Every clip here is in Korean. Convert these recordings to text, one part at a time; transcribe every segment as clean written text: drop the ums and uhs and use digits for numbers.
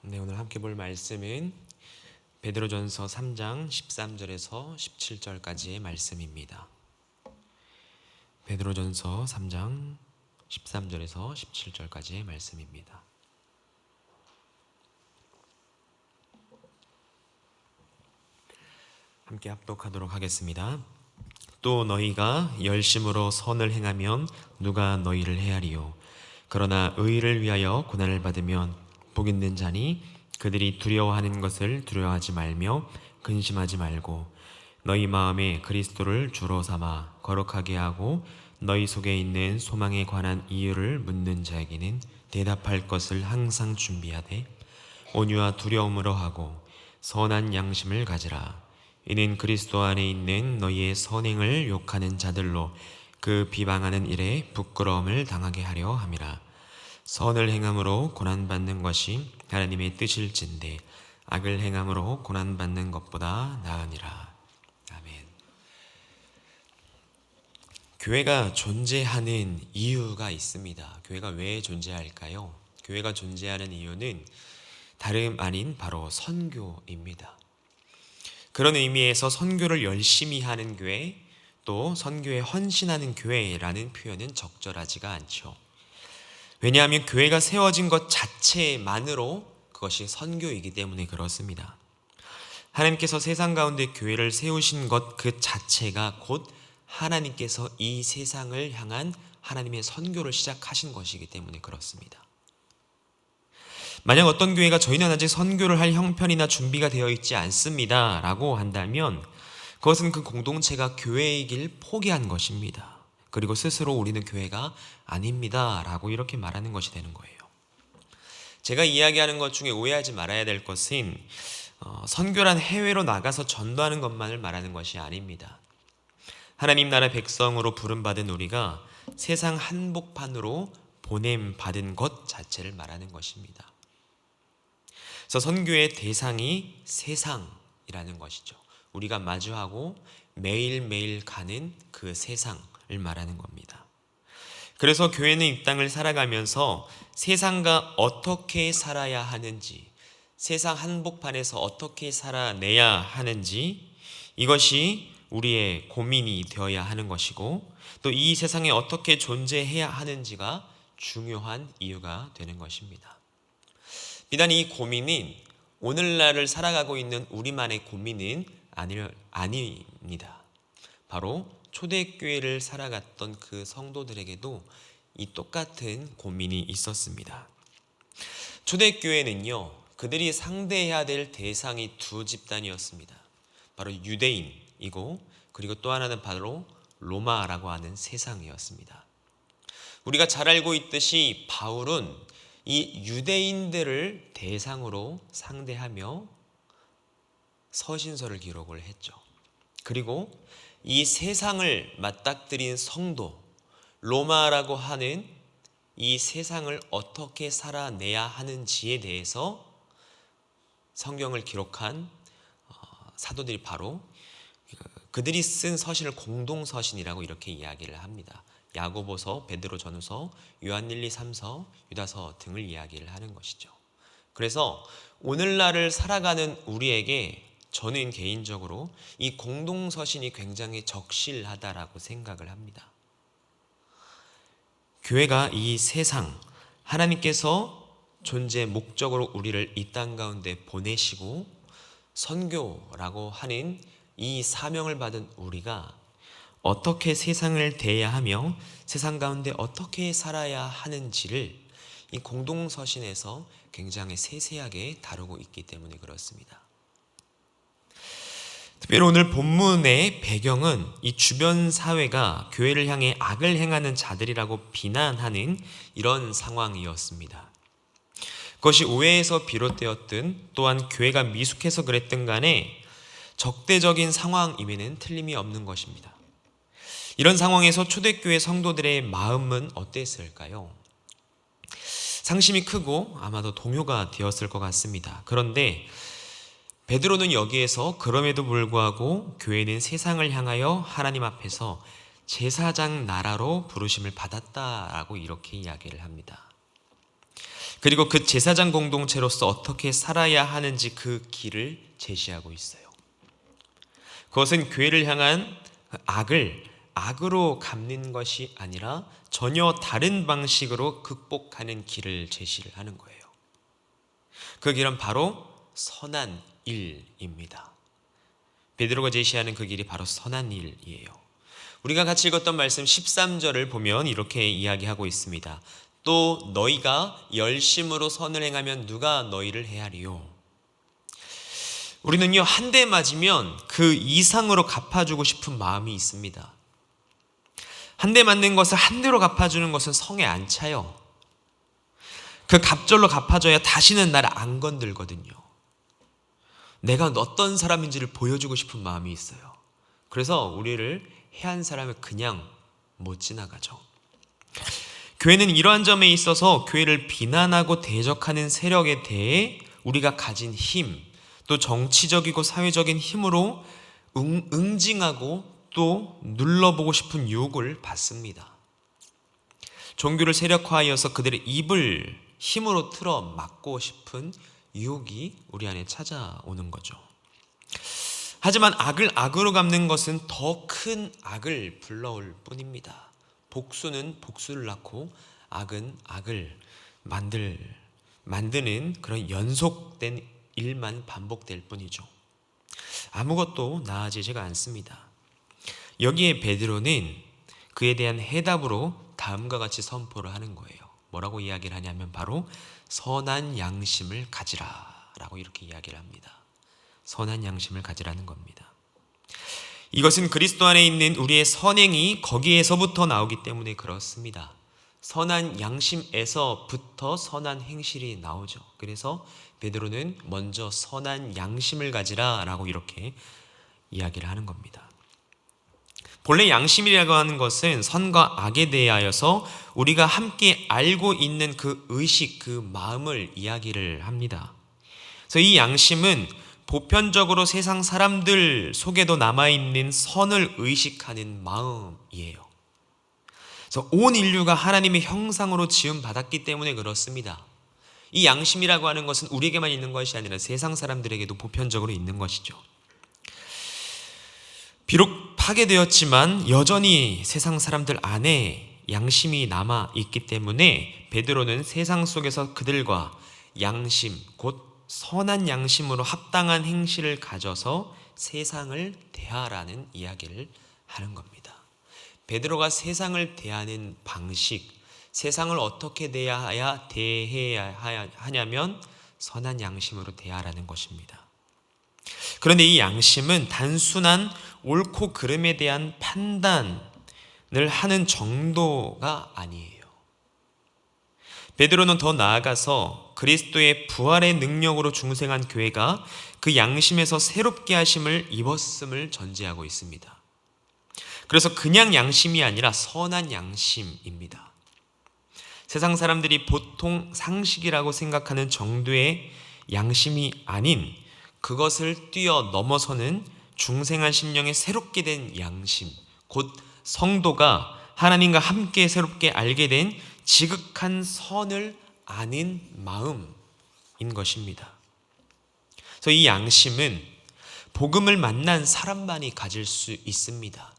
오늘 함께 볼 말씀은 베드로전서 3장 13절에서 17절까지의 말씀입니다. 베드로전서 3장 13절에서 17절까지의 말씀입니다. 함께 합독하도록 하겠습니다. 또 너희가 열심으로 선을 행하면 누가 너희를 헤아리요. 그러나 의를 위하여 고난을 받으면 복 있는 자니 그들이 두려워하는 것을 두려워하지 말며 근심하지 말고 너희 마음에 그리스도를 주로 삼아 거룩하게 하고 너희 속에 있는 소망에 관한 이유를 묻는 자에게는 대답할 것을 항상 준비하되 온유와 두려움으로 하고 선한 양심을 가지라. 이는 그리스도 안에 있는 너희의 선행을 욕하는 자들로 그 비방하는 일에 부끄러움을 당하게 하려 함이라. 선을 행함으로 고난받는 것이 하나님의 뜻일진데 악을 행함으로 고난받는 것보다 나으니라. 아멘. 교회가 존재하는 이유가 있습니다. 교회가 왜 존재할까요? 교회가 존재하는 이유는 다름 아닌 바로 선교입니다. 그런 의미에서 선교를 열심히 하는 교회, 또 선교에 헌신하는 교회라는 표현은 적절하지가 않죠. 왜냐하면 교회가 세워진 것 자체만으로 그것이 선교이기 때문에 그렇습니다. 하나님께서 세상 가운데 교회를 세우신 것 그 자체가 곧 하나님께서 이 세상을 향한 하나님의 선교를 시작하신 것이기 때문에 그렇습니다. 만약 어떤 교회가 저희는 아직 선교를 할 형편이나 준비가 되어 있지 않습니다 라고 한다면 그것은 그 공동체가 교회이길 포기한 것입니다. 그리고 스스로 우리는 교회가 아닙니다 라고 이렇게 말하는 것이 되는 거예요. 제가 이야기하는 것 중에 오해하지 말아야 될 것은 선교란 해외로 나가서 전도하는 것만을 말하는 것이 아닙니다. 하나님 나라 백성으로 부름받은 우리가 세상 한복판으로 보냄받은 것 자체를 말하는 것입니다. 그래서 선교의 대상이 세상이라는 것이죠. 우리가 마주하고 매일매일 가는 그 세상을 말하는 겁니다. 그래서 교회는 이 땅을 살아가면서 세상과 어떻게 살아야 하는지, 세상 한복판에서 어떻게 살아내야 하는지, 이것이 우리의 고민이 되어야 하는 것이고 또 이 세상에 어떻게 존재해야 하는지가 중요한 이유가 되는 것입니다. 비단 이 고민은 오늘날을 살아가고 있는 우리만의 고민은 아닙니다. 바로 초대교회를 살아갔던 그 성도들에게도 이 똑같은 고민이 있었습니다. 초대교회는요, 그들이 상대해야 될 대상이 두 집단이었습니다. 바로 유대인이고 그리고 또 하나는 바로 로마라고 하는 세상이었습니다. 우리가 잘 알고 있듯이 바울은 이 유대인들을 대상으로 상대하며 서신서를 기록을 했죠. 그리고 이 세상을 맞닥뜨린 성도, 로마라고 하는 이 세상을 어떻게 살아내야 하는지에 대해서 성경을 기록한 사도들이 바로 그들이 쓴 서신을 공동서신이라고 이렇게 이야기를 합니다. 야고보서, 베드로전서, 요한 1, 2, 3서, 유다서 등을 이야기를 하는 것이죠. 그래서 오늘날을 살아가는 우리에게 저는 개인적으로 이 공동서신이 굉장히 적실하다라고 생각을 합니다. 교회가 이 세상, 하나님께서 존재 목적으로 우리를 이 땅 가운데 보내시고 선교라고 하는 이 사명을 받은 우리가 어떻게 세상을 대해야 하며 세상 가운데 어떻게 살아야 하는지를 이 공동서신에서 굉장히 세세하게 다루고 있기 때문에 그렇습니다. 특별히 오늘 본문의 배경은 이 주변 사회가 교회를 향해 악을 행하는 자들이라고 비난하는 이런 상황이었습니다. 그것이 오해에서 비롯되었든 또한 교회가 미숙해서 그랬든 간에 적대적인 상황임에는 틀림이 없는 것입니다. 이런 상황에서 초대교회 성도들의 마음은 어땠을까요? 상심이 크고 아마도 동요가 되었을 것 같습니다. 그런데 베드로는 여기에서 그럼에도 불구하고 교회는 세상을 향하여 하나님 앞에서 제사장 나라로 부르심을 받았다라고 이렇게 이야기를 합니다. 그리고 그 제사장 공동체로서 어떻게 살아야 하는지 그 길을 제시하고 있어요. 그것은 교회를 향한 악을 악으로 갚는 것이 아니라 전혀 다른 방식으로 극복하는 길을 제시를 하는 거예요. 그 길은 바로 선한 일입니다. 베드로가 제시하는 그 길이 바로 선한 일이에요. 우리가 같이 읽었던 말씀 13절을 보면 이렇게 이야기하고 있습니다. 또 너희가 열심으로 선을 행하면 누가 너희를 헤아리요. 우리는요, 한 대 맞으면 그 이상으로 갚아주고 싶은 마음이 있습니다. 한 대 맞는 것을 한 대로 갚아주는 것은 성에 안 차요. 그 갑절로 갚아줘야 다시는 나를 안 건들거든요. 내가 어떤 사람인지를 보여주고 싶은 마음이 있어요. 그래서 우리를 해한 사람을 그냥 못 지나가죠. 교회는 이러한 점에 있어서 교회를 비난하고 대적하는 세력에 대해 우리가 가진 힘, 또 정치적이고 사회적인 힘으로 응징하고 또 눌러보고 싶은 유혹을 받습니다. 종교를 세력화하여서 그들의 입을 힘으로 틀어 막고 싶은 유혹이 우리 안에 찾아오는 거죠. 하지만 악을 악으로 갚는 것은 더 큰 악을 불러올 뿐입니다. 복수는 복수를 낳고 악은 악을 만드는 그런 연속된 일만 반복될 뿐이죠. 아무것도 나아지지가 않습니다. 여기에 베드로는 그에 대한 해답으로 다음과 같이 선포를 하는 거예요. 뭐라고 이야기를 하냐면 바로 선한 양심을 가지라 라고 이렇게 이야기를 합니다. 선한 양심을 가지라는 겁니다. 이것은 그리스도 안에 있는 우리의 선행이 거기에서부터 나오기 때문에 그렇습니다. 선한 양심에서부터 선한 행실이 나오죠. 그래서 베드로는 먼저 선한 양심을 가지라 라고 이렇게 이야기를 하는 겁니다. 본래 양심이라고 하는 것은 선과 악에 대하여서 우리가 함께 알고 있는 그 의식, 그 마음을 이야기를 합니다. 그래서 이 양심은 보편적으로 세상 사람들 속에도 남아있는 선을 의식하는 마음이에요. 그래서 온 인류가 하나님의 형상으로 지음받았기 때문에 그렇습니다. 이 양심이라고 하는 것은 우리에게만 있는 것이 아니라 세상 사람들에게도 보편적으로 있는 것이죠. 비록 파괴되었지만 여전히 세상 사람들 안에 양심이 남아있기 때문에 베드로는 세상 속에서 그들과 양심, 곧 선한 양심으로 합당한 행실을 가져서 세상을 대하라는 이야기를 하는 겁니다. 베드로가 세상을 대하는 방식, 세상을 어떻게 대해야 하냐면 선한 양심으로 대하라는 것입니다. 그런데 이 양심은 단순한 옳고 그름에 대한 판단을 하는 정도가 아니에요. 베드로는 더 나아가서 그리스도의 부활의 능력으로 중생한 교회가 그 양심에서 새롭게 하심을 입었음을 전제하고 있습니다. 그래서 그냥 양심이 아니라 선한 양심입니다. 세상 사람들이 보통 상식이라고 생각하는 정도의 양심이 아닌 그것을 뛰어넘어서는 중생한 심령에 새롭게 된 양심, 곧 성도가 하나님과 함께 새롭게 알게 된 지극한 선을 아는 마음인 것입니다. 그래서 이 양심은 복음을 만난 사람만이 가질 수 있습니다.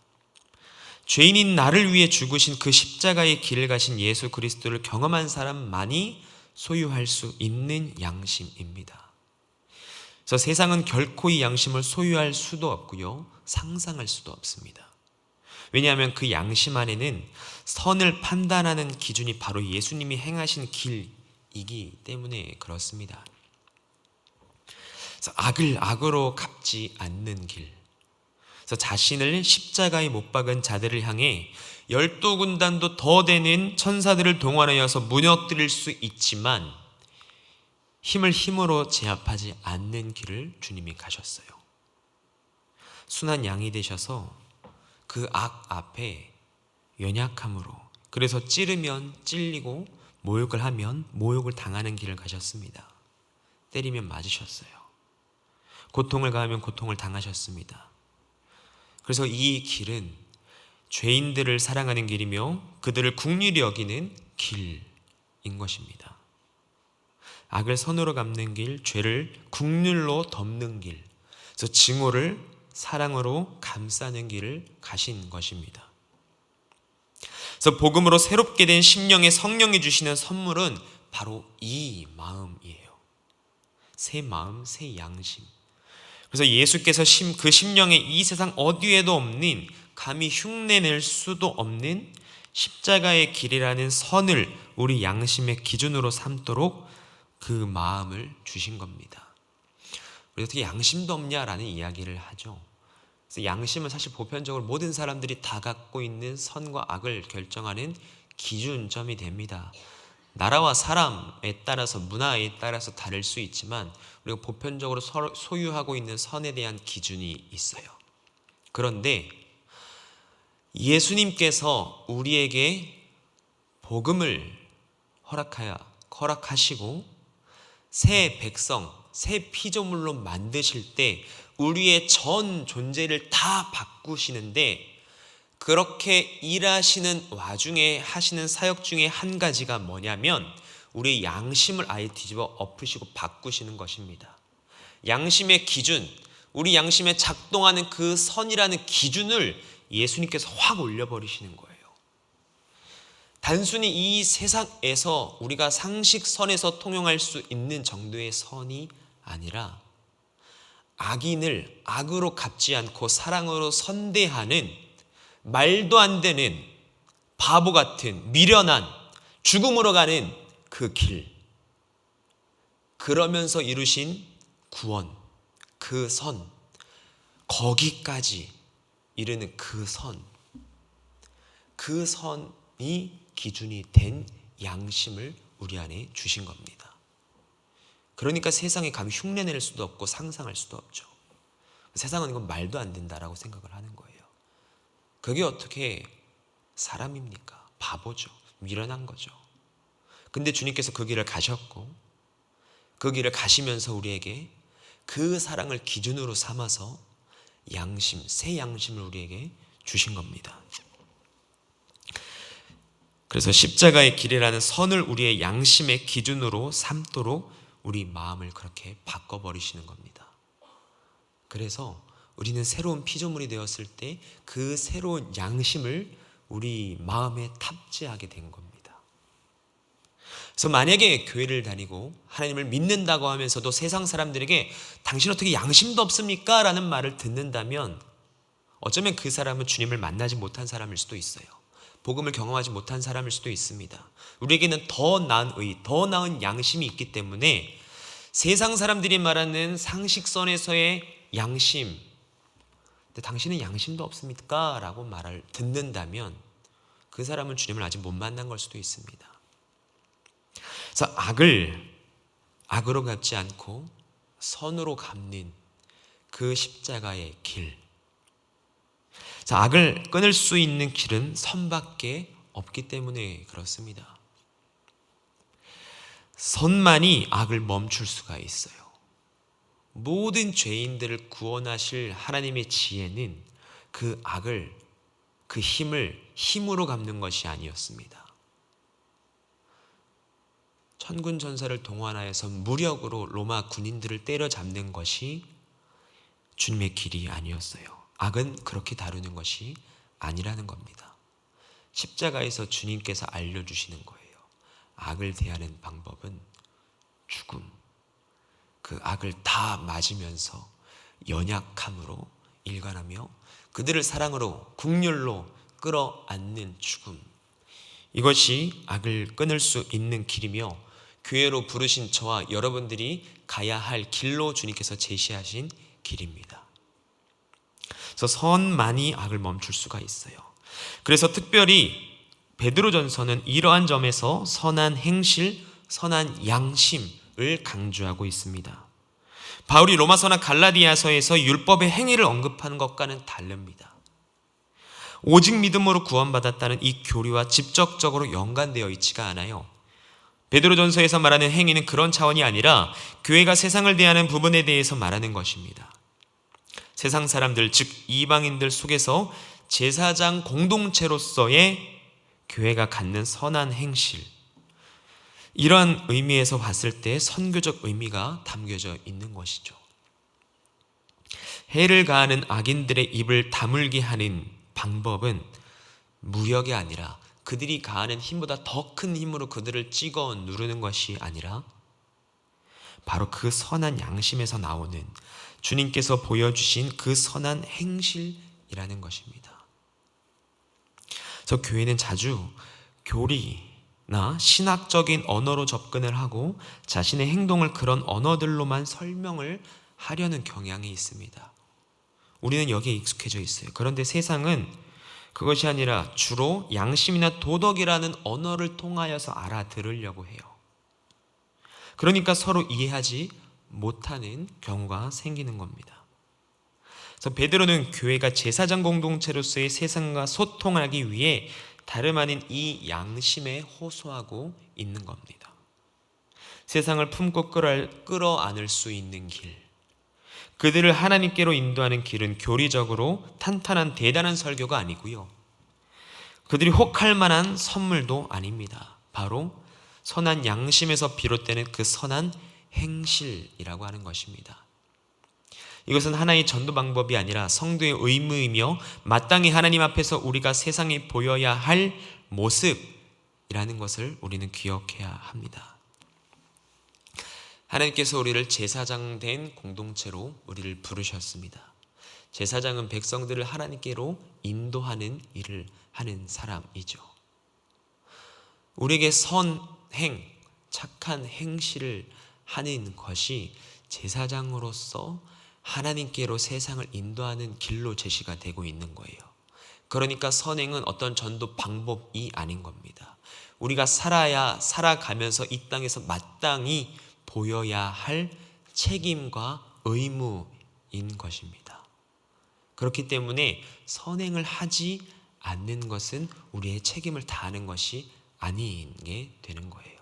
죄인인 나를 위해 죽으신 그 십자가의 길을 가신 예수 그리스도를 경험한 사람만이 소유할 수 있는 양심입니다. 그래서 세상은 결코 이 양심을 소유할 수도 없고요, 상상할 수도 없습니다. 왜냐하면 그 양심 안에는 선을 판단하는 기준이 바로 예수님이 행하신 길이기 때문에 그렇습니다. 그래서 악을 악으로 갚지 않는 길, 그래서 자신을 십자가에 못 박은 자들을 향해 12군단도 더 되는 천사들을 동원하여서 무너뜨릴 수 있지만 힘으로 제압하지 않는 길을 주님이 가셨어요. 순한 양이 되셔서 그 악 앞에 연약함으로, 그래서 찌르면 찔리고 모욕을 하면 모욕을 당하는 길을 가셨습니다. 때리면 맞으셨어요. 고통을 가하면 고통을 당하셨습니다. 그래서 이 길은 죄인들을 사랑하는 길이며 그들을 긍휼히 여기는 길인 것입니다. 악을 선으로 갚는 길, 죄를 국률로 덮는 길, 그래서 증오를 사랑으로 감싸는 길을 가신 것입니다. 그래서 복음으로 새롭게 된 심령의 성령이 주시는 선물은 바로 이 마음이에요. 새 마음, 새 양심. 그래서 예수께서 그 심령에 이 세상 어디에도 없는, 감히 흉내낼 수도 없는 십자가의 길이라는 선을 우리 양심의 기준으로 삼도록 그 마음을 주신 겁니다. 우리 어떻게 양심도 없냐라는 이야기를 하죠. 그래서 양심은 사실 보편적으로 모든 사람들이 다 갖고 있는 선과 악을 결정하는 기준점이 됩니다. 나라와 사람에 따라서, 문화에 따라서 다를 수 있지만 우리가 보편적으로 소유하고 있는 선에 대한 기준이 있어요. 그런데 예수님께서 우리에게 복음을 허락하시고 새 백성, 새 피조물로 만드실 때 우리의 전 존재를 다 바꾸시는데, 그렇게 일하시는 와중에 하시는 사역 중에 한 가지가 뭐냐면 우리의 양심을 아예 뒤집어 엎으시고 바꾸시는 것입니다. 양심의 기준, 우리 양심에 작동하는 그 선이라는 기준을 예수님께서 확 올려버리시는 거예요. 단순히 이 세상에서 우리가 상식선에서 통용할 수 있는 정도의 선이 아니라 악인을 악으로 갚지 않고 사랑으로 선대하는 말도 안 되는 바보 같은 미련한 죽음으로 가는 그 길, 그러면서 이루신 구원, 그 선, 거기까지 이르는 그 선이 기준이 된 양심을 우리 안에 주신 겁니다. 그러니까 세상에 감히 흉내낼 수도 없고 상상할 수도 없죠. 세상은 이건 말도 안 된다라고 생각을 하는 거예요. 그게 어떻게 사람입니까? 바보죠. 미련한 거죠. 근데 주님께서 그 길을 가셨고, 그 길을 가시면서 우리에게 그 사랑을 기준으로 삼아서 양심, 새 양심을 우리에게 주신 겁니다. 그래서 십자가의 길이라는 선을 우리의 양심의 기준으로 삼도록 우리 마음을 그렇게 바꿔버리시는 겁니다. 그래서 우리는 새로운 피조물이 되었을 때 그 새로운 양심을 우리 마음에 탑재하게 된 겁니다. 그래서 만약에 교회를 다니고 하나님을 믿는다고 하면서도 세상 사람들에게 당신 어떻게 양심도 없습니까? 라는 말을 듣는다면 어쩌면 그 사람은 주님을 만나지 못한 사람일 수도 있어요. 복음을 경험하지 못한 사람일 수도 있습니다. 우리에게는 더 나은 의, 더 나은 양심이 있기 때문에 세상 사람들이 말하는 상식선에서의 양심, 근데 당신은 양심도 없습니까? 라고 말을 듣는다면 그 사람은 주님을 아직 못 만난 걸 수도 있습니다. 그래서 악을 악으로 갚지 않고 선으로 갚는 그 십자가의 길, 자, 악을 끊을 수 있는 길은 선밖에 없기 때문에 그렇습니다. 선만이 악을 멈출 수가 있어요. 모든 죄인들을 구원하실 하나님의 지혜는 그 악을, 그 힘으로 갚는 것이 아니었습니다. 천군 천사를 동원하여서 무력으로 로마 군인들을 때려잡는 것이 주님의 길이 아니었어요. 악은 그렇게 다루는 것이 아니라는 겁니다. 십자가에서 주님께서 알려주시는 거예요. 악을 대하는 방법은 죽음, 그 악을 다 맞으면서 연약함으로 일관하며 그들을 사랑으로 긍휼로 끌어안는 죽음, 이것이 악을 끊을 수 있는 길이며 교회로 부르신 저와 여러분들이 가야 할 길로 주님께서 제시하신 길입니다. 그래서 선만이 악을 멈출 수가 있어요. 그래서 특별히 베드로전서는 이러한 점에서 선한 행실, 선한 양심을 강조하고 있습니다. 바울이 로마서나 갈라디아서에서 율법의 행위를 언급하는 것과는 다릅니다. 오직 믿음으로 구원받았다는 이 교리와 직접적으로 연관되어 있지가 않아요. 베드로전서에서 말하는 행위는 그런 차원이 아니라 교회가 세상을 대하는 부분에 대해서 말하는 것입니다. 세상 사람들, 즉 이방인들 속에서 제사장 공동체로서의 교회가 갖는 선한 행실, 이러한 의미에서 봤을 때 선교적 의미가 담겨져 있는 것이죠. 해를 가하는 악인들의 입을 다물게 하는 방법은 무력이 아니라 그들이 가하는 힘보다 더 큰 힘으로 그들을 찍어 누르는 것이 아니라 바로 그 선한 양심에서 나오는 주님께서 보여주신 그 선한 행실이라는 것입니다. 그래서 교회는 자주 교리나 신학적인 언어로 접근을 하고 자신의 행동을 그런 언어들로만 설명을 하려는 경향이 있습니다. 우리는 여기에 익숙해져 있어요. 그런데 세상은 그것이 아니라 주로 양심이나 도덕이라는 언어를 통하여서 알아들으려고 해요. 그러니까 서로 이해하지 못하는 경우가 생기는 겁니다. 그래서 베드로는 교회가 제사장 공동체로서의 세상과 소통하기 위해 다름 아닌 이 양심에 호소하고 있는 겁니다. 세상을 품고 끌어안을 수 있는 길, 그들을 하나님께로 인도하는 길은 교리적으로 탄탄한 대단한 설교가 아니고요, 그들이 혹할 만한 선물도 아닙니다. 바로 선한 양심에서 비롯되는 그 선한 행실이라고 하는 것입니다. 이것은 하나의 전도 방법이 아니라 성도의 의무이며 마땅히 하나님 앞에서 우리가 세상에 보여야 할 모습이라는 것을 우리는 기억해야 합니다. 하나님께서 우리를 제사장 된 공동체로 우리를 부르셨습니다. 제사장은 백성들을 하나님께로 인도하는 일을 하는 사람이죠. 우리에게 선행, 착한 행실을 하는 것이 제사장으로서 하나님께로 세상을 인도하는 길로 제시가 되고 있는 거예요. 그러니까 선행은 어떤 전도 방법이 아닌 겁니다. 우리가 살아가면서 이 땅에서 마땅히 보여야 할 책임과 의무인 것입니다. 그렇기 때문에 선행을 하지 않는 것은 우리의 책임을 다하는 것이 아니게 되는 거예요.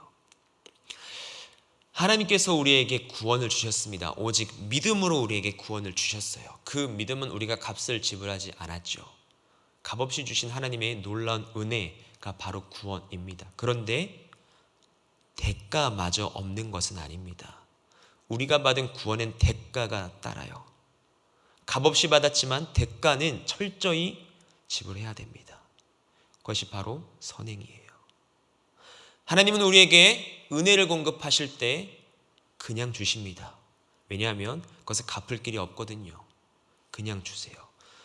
하나님께서 우리에게 구원을 주셨습니다. 오직 믿음으로 우리에게 구원을 주셨어요. 그 믿음은 우리가 값을 지불하지 않았죠. 값없이 주신 하나님의 놀라운 은혜가 바로 구원입니다. 그런데 대가마저 없는 것은 아닙니다. 우리가 받은 구원엔 대가가 따라요. 값없이 받았지만 대가는 철저히 지불해야 됩니다. 그것이 바로 선행이에요. 하나님은 우리에게 은혜를 공급하실 때 그냥 주십니다. 왜냐하면 그것을 갚을 길이 없거든요. 그냥 주세요.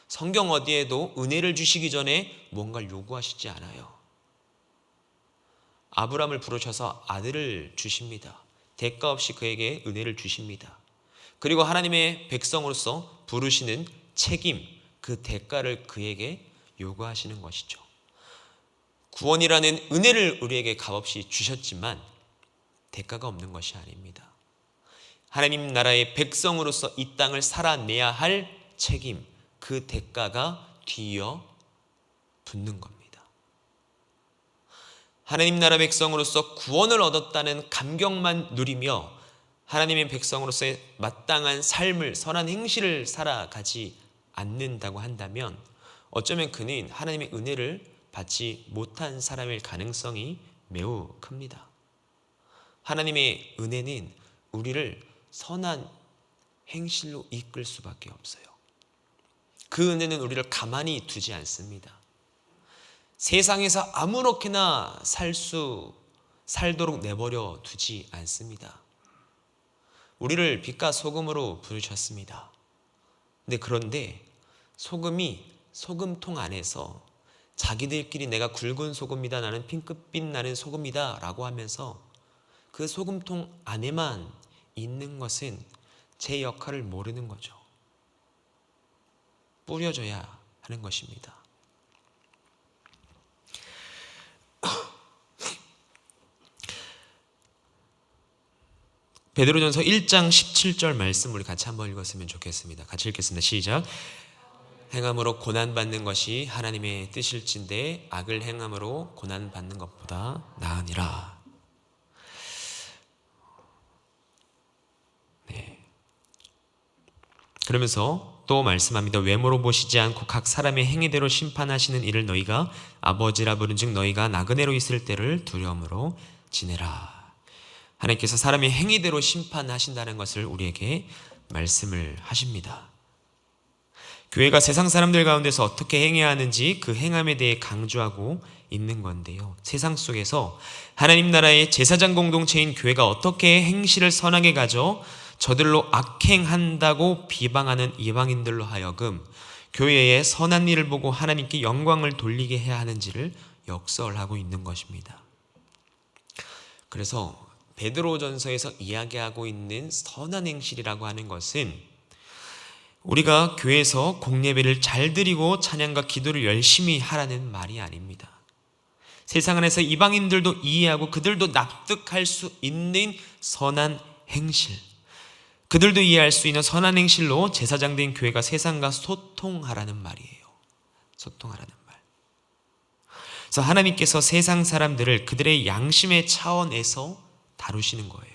성경 어디에도 은혜를 주시기 전에 뭔가를 요구하시지 않아요. 아브라함을 부르셔서 아들을 주십니다. 대가 없이 그에게 은혜를 주십니다. 그리고 하나님의 백성으로서 부르시는 책임, 그 대가를 그에게 요구하시는 것이죠. 구원이라는 은혜를 우리에게 값없이 주셨지만 대가가 없는 것이 아닙니다. 하나님 나라의 백성으로서 이 땅을 살아내야 할 책임, 그 대가가 뒤이어 붙는 겁니다. 하나님 나라 백성으로서 구원을 얻었다는 감격만 누리며 하나님의 백성으로서의 마땅한 삶을, 선한 행실을 살아가지 않는다고 한다면 어쩌면 그는 하나님의 은혜를 받지 못한 사람일 가능성이 매우 큽니다. 하나님의 은혜는 우리를 선한 행실로 이끌 수밖에 없어요. 그 은혜는 우리를 가만히 두지 않습니다. 세상에서 아무렇게나 살도록 내버려 두지 않습니다. 우리를 빛과 소금으로 부르셨습니다. 그런데 소금이 소금통 안에서 자기들끼리 내가 굵은 소금이다, 나는 핑크빛 나는 소금이다 라고 하면서 그 소금통 안에만 있는 것은 제 역할을 모르는 거죠. 뿌려줘야 하는 것입니다. 베드로전서 1장 17절 말씀 우리 같이 한번 읽었으면 좋겠습니다. 같이 읽겠습니다. 시작. 행함으로 고난받는 것이 하나님의 뜻일진데 악을 행함으로 고난받는 것보다 나으니라. 네. 그러면서 또 말씀합니다. 외모로 보시지 않고 각 사람의 행위대로 심판하시는 이를 너희가 아버지라 부른즉 너희가 나그네로 있을 때를 두려움으로 지내라. 하나님께서 사람의 행위대로 심판하신다는 것을 우리에게 말씀을 하십니다. 교회가 세상 사람들 가운데서 어떻게 행해야 하는지 그 행함에 대해 강조하고 있는 건데요. 세상 속에서 하나님 나라의 제사장 공동체인 교회가 어떻게 행실을 선하게 가져 저들로 악행한다고 비방하는 이방인들로 하여금 교회의 선한 일을 보고 하나님께 영광을 돌리게 해야 하는지를 역설하고 있는 것입니다. 그래서 베드로전서에서 이야기하고 있는 선한 행실이라고 하는 것은 우리가 교회에서 공예배를 잘 드리고 찬양과 기도를 열심히 하라는 말이 아닙니다. 세상 안에서 이방인들도 이해하고 그들도 납득할 수 있는 선한 행실, 그들도 이해할 수 있는 선한 행실로 제사장된 교회가 세상과 소통하라는 말이에요. 소통하라는 말. 그래서 하나님께서 세상 사람들을 그들의 양심의 차원에서 다루시는 거예요.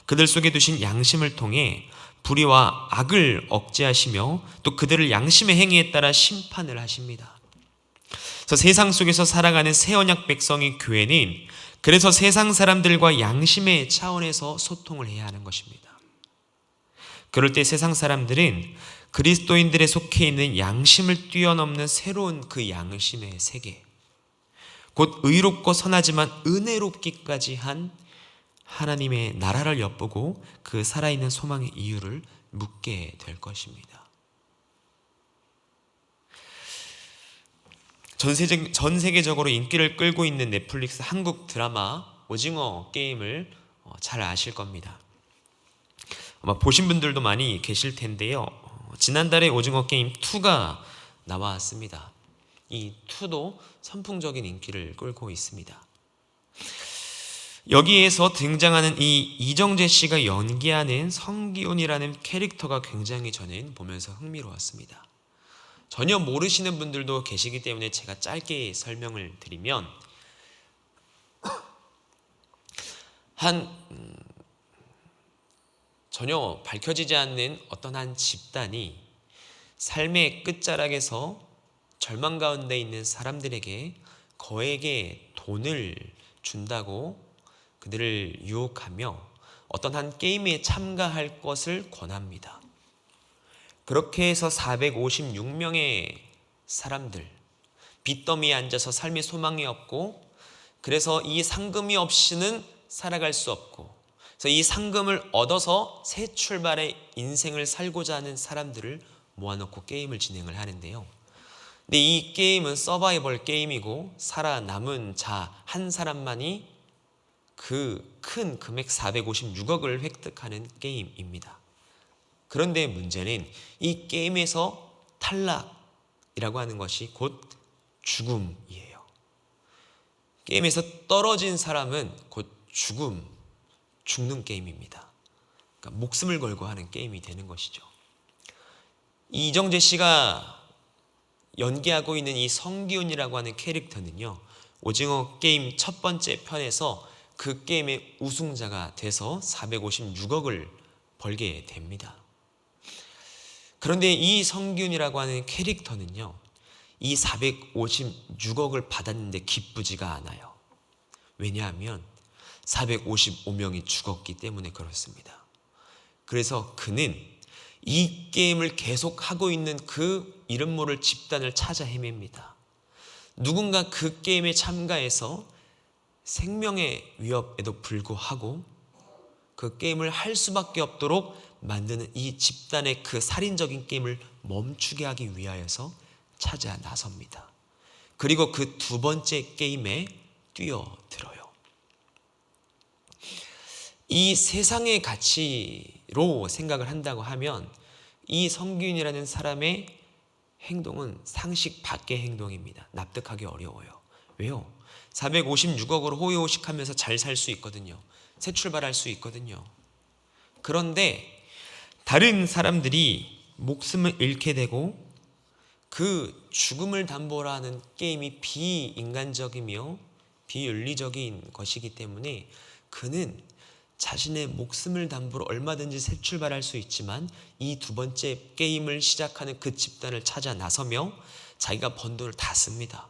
그들 속에 두신 양심을 통해 불의와 악을 억제하시며 또 그들을 양심의 행위에 따라 심판을 하십니다. 그래서 세상 속에서 살아가는 새 언약 백성의 교회는 그래서 세상 사람들과 양심의 차원에서 소통을 해야 하는 것입니다. 그럴 때 세상 사람들은 그리스도인들에 속해 있는 양심을 뛰어넘는 새로운 그 양심의 세계, 곧 의롭고 선하지만 은혜롭기까지 한 하나님의 나라를 엿보고 그 살아있는 소망의 이유를 묻게 될 것입니다. 전 세계적으로 인기를 끌고 있는 넷플릭스 한국 드라마 오징어 게임을 잘 아실 겁니다. 아마 보신 분들도 많이 계실 텐데요. 지난달에 오징어 게임 2가 나왔습니다. 이 2도 선풍적인 인기를 끌고 있습니다. 여기에서 등장하는 이 이정재 씨가 연기하는 성기훈이라는 캐릭터가 굉장히 저는 보면서 흥미로웠습니다. 전혀 모르시는 분들도 계시기 때문에 제가 짧게 설명을 드리면 전혀 밝혀지지 않는 어떤 한 집단이 삶의 끝자락에서 절망 가운데 있는 사람들에게 거액의 돈을 준다고 그들을 유혹하며 어떤 한 게임에 참가할 것을 권합니다. 그렇게 해서 456명의 사람들, 빚더미에 앉아서 삶의 소망이 없고 그래서 이 상금이 없이는 살아갈 수 없고 그래서 이 상금을 얻어서 새 출발의 인생을 살고자 하는 사람들을 모아놓고 게임을 진행을 하는데요. 근데 이 게임은 서바이벌 게임이고 살아남은 자 한 사람만이 그 큰 금액 456억을 획득하는 게임입니다. 그런데 문제는 이 게임에서 탈락이라고 하는 것이 곧 죽음이에요. 게임에서 떨어진 사람은 곧 죽는 게임입니다. 그러니까 목숨을 걸고 하는 게임이 되는 것이죠. 이정재 씨가 연기하고 있는 이 성기훈이라고 하는 캐릭터는요, 오징어 게임 첫 번째 편에서 그 게임의 우승자가 돼서 456억을 벌게 됩니다. 그런데 이 성기훈이라고 하는 캐릭터는요, 이 456억을 받았는데 기쁘지가 않아요. 왜냐하면 455명이 죽었기 때문에 그렇습니다. 그래서 그는 이 게임을 계속하고 있는 그 이름 모를 집단을 찾아 헤맵니다. 누군가 그 게임에 참가해서 생명의 위협에도 불구하고 그 게임을 할 수밖에 없도록 만드는 이 집단의 그 살인적인 게임을 멈추게 하기 위하여서 찾아 나섭니다. 그리고 그 두 번째 게임에 뛰어들어요. 이 세상의 가치로 생각을 한다고 하면 이 성기훈이라는 사람의 행동은 상식 밖의 행동입니다. 납득하기 어려워요. 왜요? 456억으로 호의호식하면서 잘 살 수 있거든요. 새 출발할 수 있거든요. 그런데 다른 사람들이 목숨을 잃게 되고 그 죽음을 담보로 하는 게임이 비인간적이며 비윤리적인 것이기 때문에 그는 자신의 목숨을 담보로 얼마든지 새 출발할 수 있지만 이 두 번째 게임을 시작하는 그 집단을 찾아 나서며 자기가 번 돈을 다 씁니다.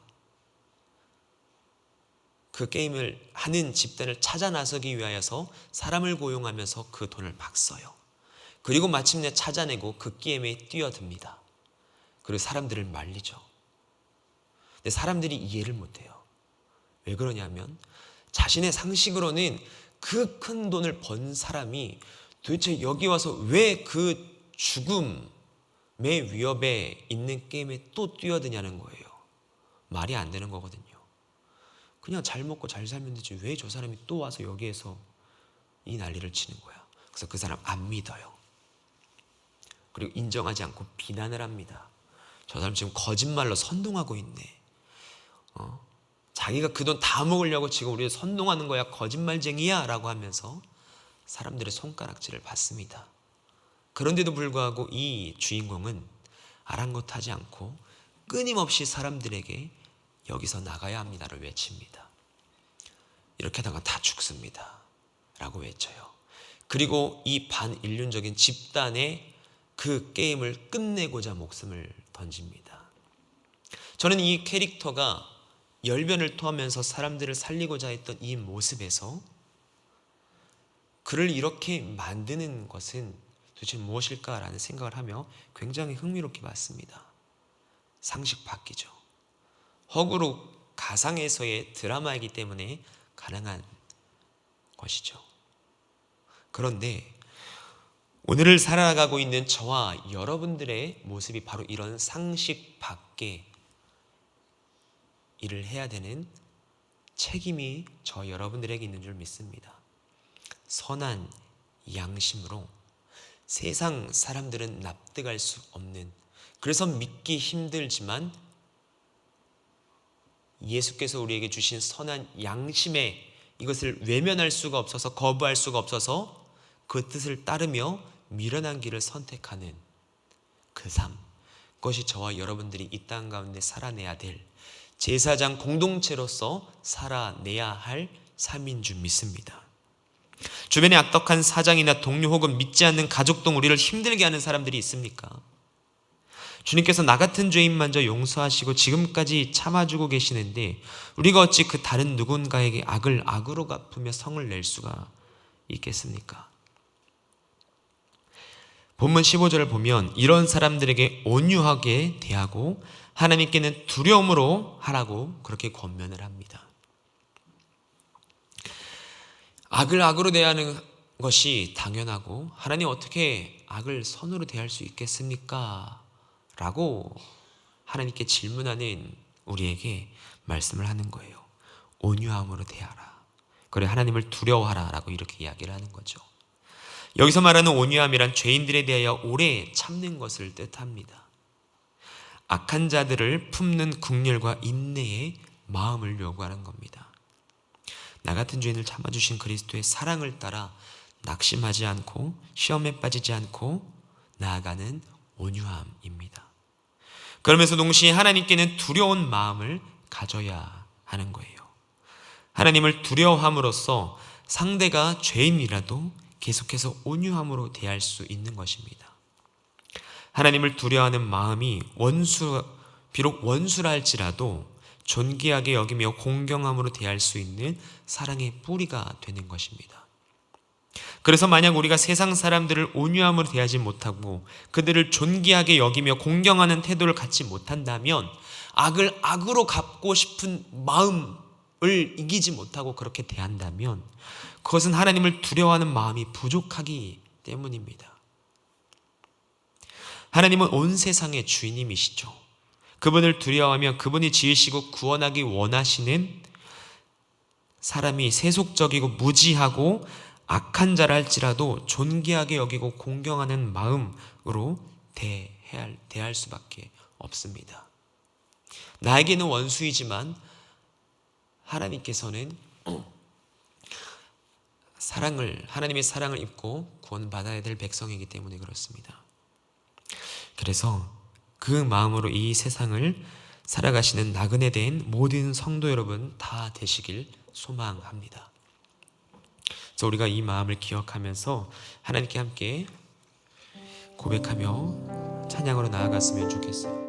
그 게임을 하는 집단을 찾아 나서기 위하여서 사람을 고용하면서 그 돈을 막 써요. 그리고 마침내 찾아내고 그 게임에 뛰어듭니다. 그리고 사람들을 말리죠. 근데 사람들이 이해를 못해요. 왜 그러냐면 자신의 상식으로는 그 큰 돈을 번 사람이 도대체 여기 와서 왜 그 죽음의 위협에 있는 게임에 또 뛰어드냐는 거예요. 말이 안 되는 거거든요. 그냥 잘 먹고 잘 살면 되지 왜 저 사람이 또 와서 여기에서 이 난리를 치는 거야. 그래서 그 사람 안 믿어요. 그리고 인정하지 않고 비난을 합니다. 저 사람 지금 거짓말로 선동하고 있네. 자기가 그 돈 다 먹으려고 지금 우리를 선동하는 거야. 거짓말쟁이야 라고 하면서 사람들의 손가락질을 받습니다. 그런데도 불구하고 이 주인공은 아랑곳하지 않고 끊임없이 사람들에게 여기서 나가야 합니다를 외칩니다. 이렇게 하다가 다 죽습니다 라고 외쳐요. 그리고 이 반인륜적인 집단의 그 게임을 끝내고자 목숨을 던집니다. 저는 이 캐릭터가 열변을 토하면서 사람들을 살리고자 했던 이 모습에서 그를 이렇게 만드는 것은 도대체 무엇일까라는 생각을 하며 굉장히 흥미롭게 봤습니다. 상식 바뀌죠. 허구로 가상에서의 드라마이기 때문에 가능한 것이죠. 그런데 오늘을 살아가고 있는 저와 여러분들의 모습이 바로 이런 상식 밖의 일을 해야 되는 책임이 저 여러분들에게 있는 줄 믿습니다. 선한 양심으로 세상 사람들은 납득할 수 없는, 그래서 믿기 힘들지만 예수께서 우리에게 주신 선한 양심에 이것을 외면할 수가 없어서, 거부할 수가 없어서 그 뜻을 따르며 미련한 길을 선택하는 그 삶, 그것이 저와 여러분들이 이 땅 가운데 살아내야 될 제사장 공동체로서 살아내야 할 삶인 줄 믿습니다. 주변에 악독한 사장이나 동료 혹은 믿지 않는 가족 등 우리를 힘들게 하는 사람들이 있습니까? 주님께서 나 같은 죄인마저 용서하시고 지금까지 참아주고 계시는데 우리가 어찌 그 다른 누군가에게 악을 악으로 갚으며 성을 낼 수가 있겠습니까? 본문 15절을 보면 이런 사람들에게 온유하게 대하고 하나님께는 두려움으로 하라고 그렇게 권면을 합니다. 악을 악으로 대하는 것이 당연하고 하나님 어떻게 악을 선으로 대할 수 있겠습니까? 라고 하나님께 질문하는 우리에게 말씀을 하는 거예요. 온유함으로 대하라. 그래 하나님을 두려워하라 라고 이렇게 이야기를 하는 거죠. 여기서 말하는 온유함이란 죄인들에 대하여 오래 참는 것을 뜻합니다. 악한 자들을 품는 긍휼과 인내의 마음을 요구하는 겁니다. 나 같은 죄인을 참아주신 그리스도의 사랑을 따라 낙심하지 않고 시험에 빠지지 않고 나아가는 온유함입니다. 그러면서 동시에 하나님께는 두려운 마음을 가져야 하는 거예요. 하나님을 두려워함으로써 상대가 죄인이라도 계속해서 온유함으로 대할 수 있는 것입니다. 하나님을 두려워하는 마음이 비록 원수라 할지라도 존귀하게 여기며 공경함으로 대할 수 있는 사랑의 뿌리가 되는 것입니다. 그래서 만약 우리가 세상 사람들을 온유함으로 대하지 못하고 그들을 존귀하게 여기며 공경하는 태도를 갖지 못한다면 악을 악으로 갚고 싶은 마음을 이기지 못하고 그렇게 대한다면 그것은 하나님을 두려워하는 마음이 부족하기 때문입니다. 하나님은 온 세상의 주인님이시죠. 그분을 두려워하며 그분이 지으시고 구원하기 원하시는 사람이 세속적이고 무지하고 악한 자라 할지라도 존귀하게 여기고 공경하는 마음으로 대할 수밖에 없습니다. 나에게는 원수이지만 하나님께서는 하나님의 사랑을 입고 구원받아야 될 백성이기 때문에 그렇습니다. 그래서 그 마음으로 이 세상을 살아가시는 나그네 된 모든 성도 여러분 다 되시길 소망합니다. 그래서 우리가 이 마음을 기억하면서 하나님께 함께 고백하며 찬양으로 나아갔으면 좋겠어요.